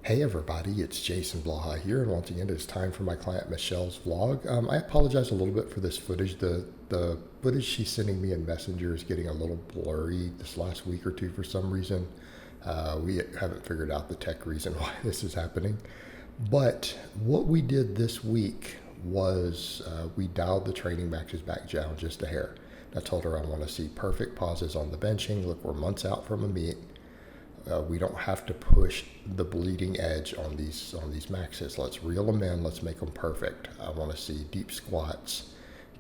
Hey everybody, it's Jason Blaha here, and once again it's time for my client Michelle's vlog. I apologize a little bit for this footage. The footage she's sending me in Messenger is getting a little blurry this last week or two for some reason. We haven't figured out the tech reason why this is happening. But what we did this week was we dialed the training matches back down just a hair. I told her I want to see perfect pauses on the benching. Look, we're months out from a meet. We don't have to push the bleeding edge on these maxes. Let's reel them in. Let's make them perfect. I want to see deep squats,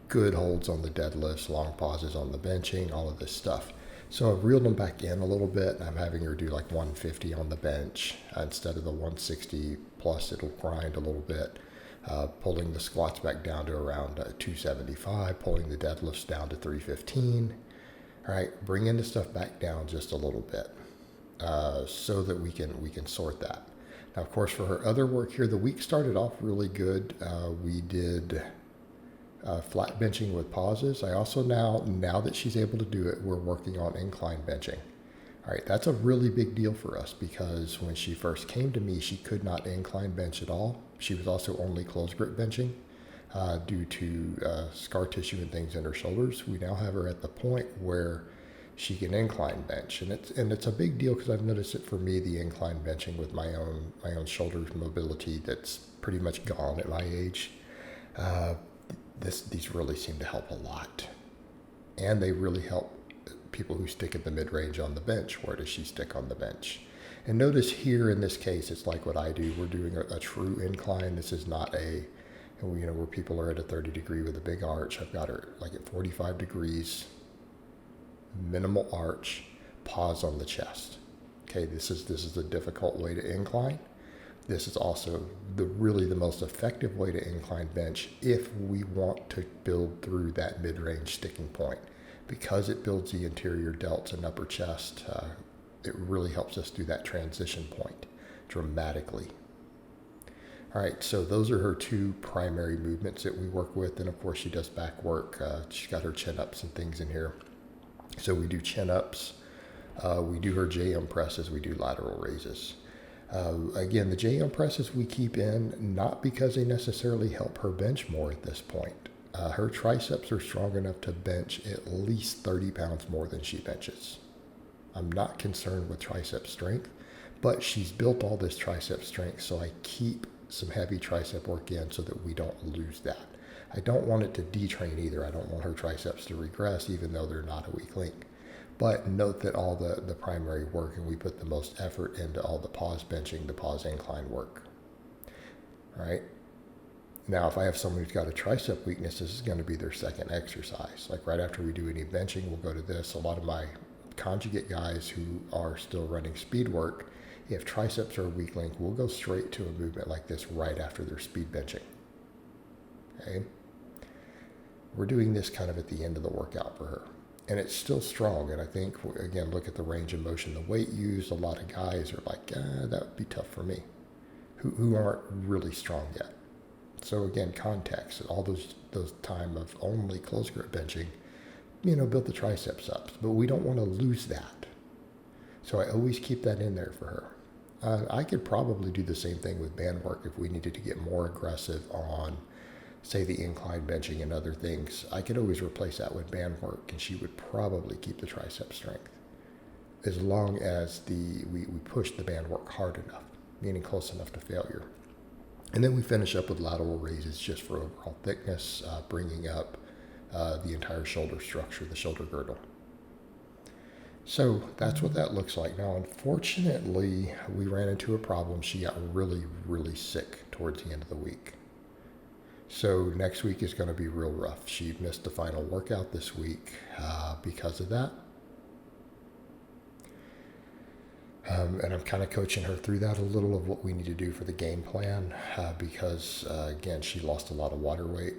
good holds on the deadlifts, long pauses on the benching, all of this stuff. So I've reeled them back in a little bit. I'm having her do like 150 on the bench instead of the 160. Plus, it'll grind a little bit. Pulling the squats back down to around 275, pulling the deadlifts down to 315. All right, bringing the stuff back down just a little bit. So that we can sort that. Now, of course, for her other work here, the week started off really good. We did flat benching with pauses. I also now that she's able to do it, we're working on incline benching. All right, that's a really big deal for us because when she first came to me, she could not incline bench at all. She was also only close grip benching due to scar tissue and things in her shoulders. We now have her at the point where she can incline bench, and it's a big deal because I've noticed it for me, the incline benching with my own shoulder mobility that's pretty much gone at my age. These really seem to help a lot, and they really help people who stick at the mid range on the bench. Where does she stick on the bench? And notice here in this case, it's like what I do. We're doing a true incline. This is not where people are at a 30 degree with a big arch. I've got her like at 45 degrees. Minimal arch, pause on the chest. Okay, this is a difficult way to incline. This is also the most effective way to incline bench if we want to build through that mid-range sticking point. Because it builds the interior delts and upper chest, it really helps us do that transition point dramatically. All right, so those are her two primary movements that we work with, and of course she does back work. She's got her chin-ups and things in here. So we do chin-ups, we do her JM presses, we do lateral raises. Again, the JM presses we keep in, not because they necessarily help her bench more at this point. Her triceps are strong enough to bench at least 30 pounds more than she benches. I'm not concerned with tricep strength, but she's built all this tricep strength, so I keep some heavy tricep work in so that we don't lose that. I don't want it to detrain either. I don't want her triceps to regress, even though they're not a weak link. But note that all the primary work, and we put the most effort into all the pause benching, the pause incline work. All right. Now, if I have someone who's got a tricep weakness, this is going to be their second exercise. Like right after we do any benching, we'll go to this. A lot of my conjugate guys who are still running speed work, if triceps are a weak link, we'll go straight to a movement like this right after their speed benching. Okay. We're doing this kind of at the end of the workout for her. And it's still strong. And I think, again, look at the range of motion, the weight used. A lot of guys are like, that would be tough for me, who aren't really strong yet. So again, context, all those time of only close grip benching, built the triceps up. But we don't want to lose that. So I always keep that in there for her. I could probably do the same thing with band work if we needed to get more aggressive on, say, the incline benching and other things. I could always replace that with band work, and she would probably keep the tricep strength as long as we push the band work hard enough, meaning close enough to failure. And then we finish up with lateral raises just for overall thickness, bringing up the entire shoulder structure, the shoulder girdle. So that's what that looks like. Now, unfortunately, we ran into a problem. She got really, really sick towards the end of the week. So next week is going to be real rough. She missed the final workout this week because of that. And I'm kind of coaching her through that a little of what we need to do for the game plan because, again, she lost a lot of water weight,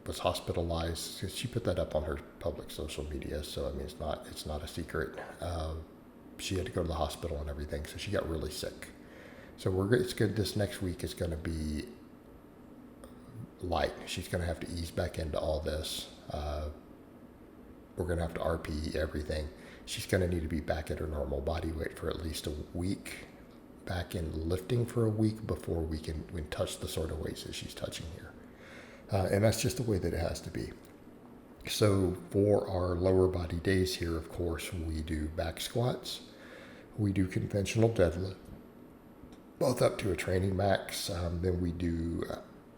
was hospitalized. She put that up on her public social media, so I mean, it's not a secret. She had to go to the hospital and everything, so she got really sick. So it's good. This next week is going to be light. She's going to have to ease back into all this. We're going to have to RPE everything. She's going to need to be back at her normal body weight for at least a week, back in lifting for a week before we can touch the sort of weights that she's touching here. And that's just the way that it has to be. So for our lower body days here, of course, we do back squats. We do conventional deadlift, both up to a training max. Then we do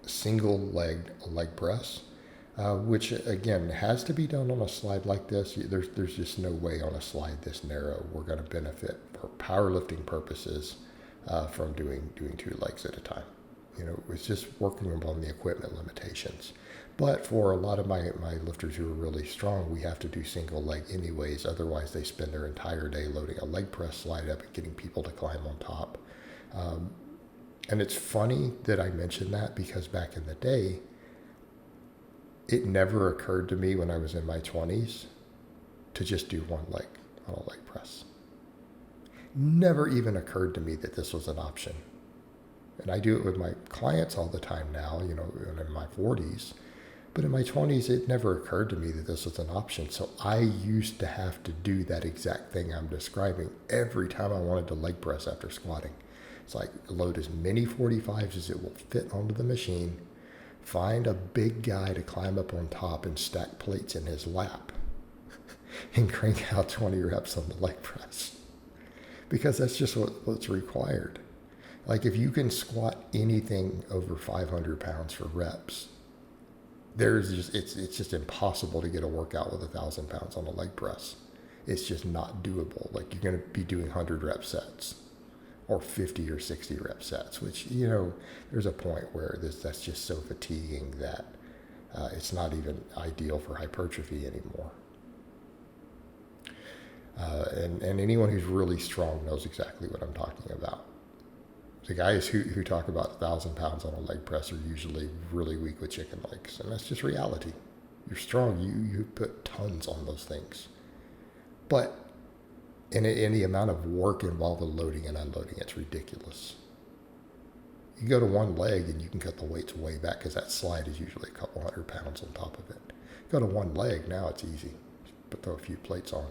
single leg press, which again has to be done on a slide like this. There's just no way on a slide this narrow we're going to benefit for powerlifting purposes from doing 2 legs at a time. It's just working upon the equipment limitations. But for a lot of my lifters who are really strong, we have to do single leg anyways. Otherwise, they spend their entire day loading a leg press slide up and getting people to climb on top. And it's funny that I mentioned that because back in the day, it never occurred to me when I was in my 20s to just do one leg on a leg press. Never even occurred to me that this was an option. And I do it with my clients all the time now, when I'm in my 40s. But in my 20s, it never occurred to me that this was an option. So I used to have to do that exact thing I'm describing every time I wanted to leg press after squatting. It's like load as many 45s as it will fit onto the machine, find a big guy to climb up on top and stack plates in his lap, and crank out 20 reps on the leg press. Because that's just what's required. Like if you can squat anything over 500 pounds for reps, it's just impossible to get a workout with 1,000 pounds on a leg press. It's just not doable. Like you're going to be doing 100 rep sets or 50 or 60 rep sets, which, there's a point where that's just so fatiguing that it's not even ideal for hypertrophy anymore. And anyone who's really strong knows exactly what I'm talking about. The guys who talk about 1,000 pounds on a leg press are usually really weak with chicken legs, and that's just reality. You're strong, you put tons on those things. But in the amount of work involved with loading and unloading, it's ridiculous. You go to one leg and you can cut the weights way back because that slide is usually a couple 100 pounds on top of it. Go to one leg, now it's easy. But throw a few plates on.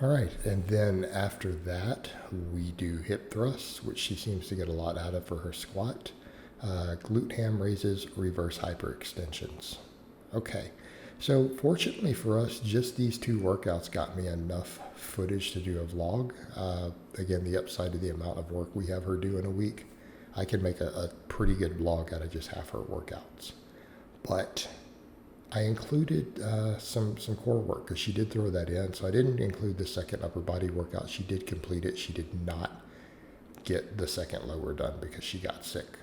All right, and then after that, we do hip thrusts, which she seems to get a lot out of for her squat. Glute ham raises, reverse hyperextensions. Okay, so fortunately for us, just these 2 workouts got me enough footage to do a vlog. Again, the upside of the amount of work we have her do in a week, I can make a pretty good vlog out of just half her workouts. But I included some core work because she did throw that in. So I didn't include the second upper body workout. She did complete it. She did not get the second lower done because she got sick.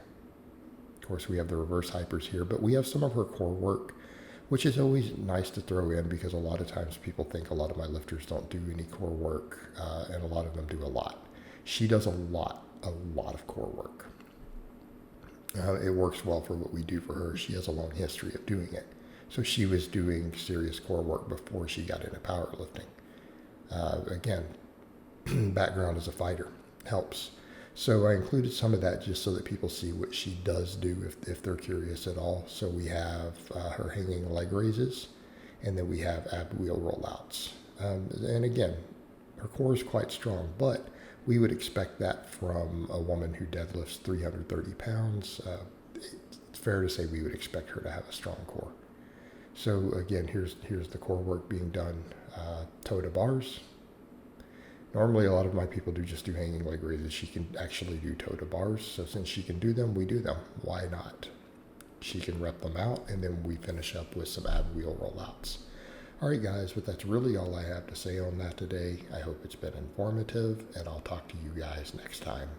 Of course, we have the reverse hypers here, but we have some of her core work, which is always nice to throw in because a lot of times people think a lot of my lifters don't do any core work, and a lot of them do a lot. She does a lot of core work. It works well for what we do for her. She has a long history of doing it. So she was doing serious core work before she got into powerlifting. Again, background as a fighter helps. So I included some of that just so that people see what she does do if they're curious at all. So we have her hanging leg raises, and then we have ab wheel rollouts. And again, her core is quite strong, but we would expect that from a woman who deadlifts 330 pounds. It's fair to say we would expect her to have a strong core. So again, here's the core work being done, toe to bars. Normally, a lot of my people just do hanging leg raises. She can actually do toe to bars. So since she can do them, we do them. Why not? She can rep them out, and then we finish up with some ab wheel rollouts. All right, guys, but that's really all I have to say on that today. I hope it's been informative, and I'll talk to you guys next time.